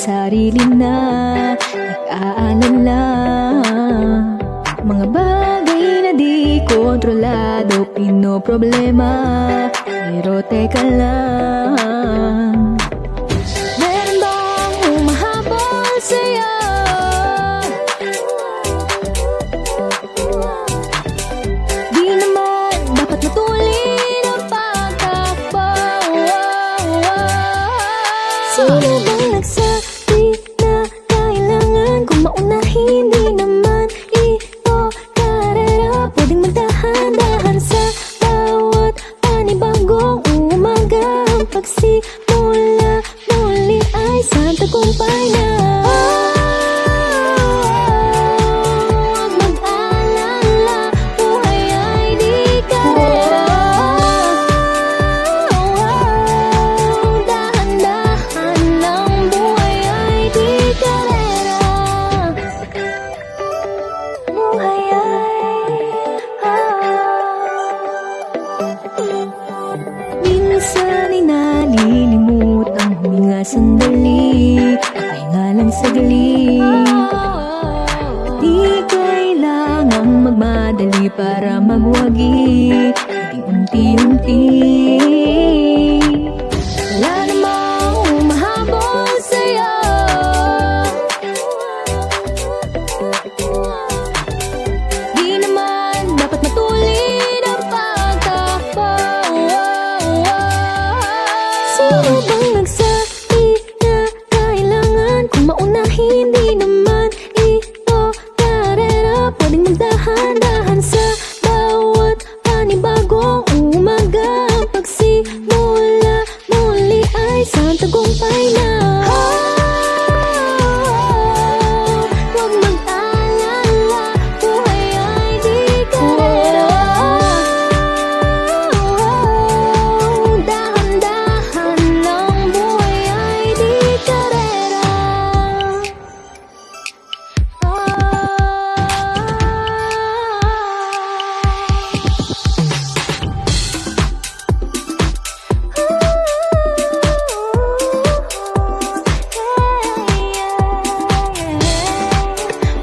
sarili na nag-aalala. Mga bagay na di kontrolado, pinoproblema. Pero teka lang, meron bang humahabol sa'yo? Di naman dapat matulin ang pagtakbo. Sino bang nagsabi na kailangan kung maunahin? Di naman ito karera, pwedeng magdahan-dahan sa bawat panibagong umaga. Ang pagsimula muli ay sa tagumpay na. Huwag mag-alala, buhay ay di karera. Dahan-dahan lang, buhay ay di karera. Buhay minsan ay nalilimutang huminga sandali, pahinga lang saglit. Di kailangang magmadali para magwagi, unti-unti. Wala namang humahabol sa'yo. Di naman dapat matulin ang pagtakbo. Sino bang nagsabi na kailangan kung maunahin? Di naman ito karera, pwedeng magdahan-dahan sa bawat panibagong umaga. Ang pagsimula muli ay sa tagumpay na. Huwag mag-alala, buhay ay di karera. Dahan-dahan lang, buhay ay di karera.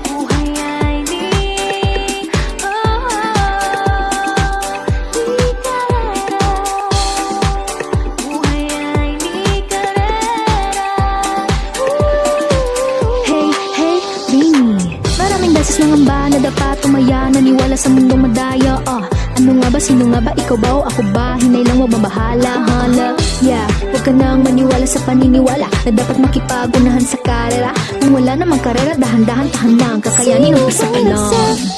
Buhay ay di karera. Buhay ay di karera. Hey, hey, Bini, maraming beses lang ang ba na dapat tumaya, naniwala sa mundong madaya. Ano nga ba, sino nga ba, ikaw ba o ako ba? Hinay lang, wag mabahala, hala. Yeah, huwag ka nang maniwala sa paniniwala na dapat makipagunahan sa karera. Kung wala namang karera, dahan-dahan, tahan lang, kakayanin ang isa pa lang.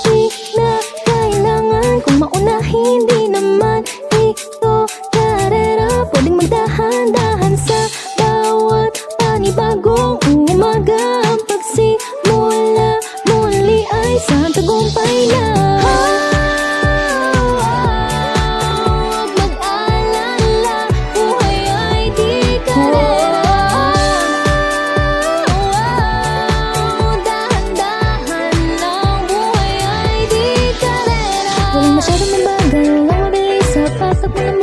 Sino na kailangan kung maunahin? Di naman ito karera, pwedeng magdahan-dahan sa bawat panibagong umaga. Ang pagsimula muli ay sa tagumpay na. Huwag mag-alala, buhay ay di karera. Dahan-dahan lang, buhay ay di karera. Walang masyadong mabagal, walang mabilis sa patak mo na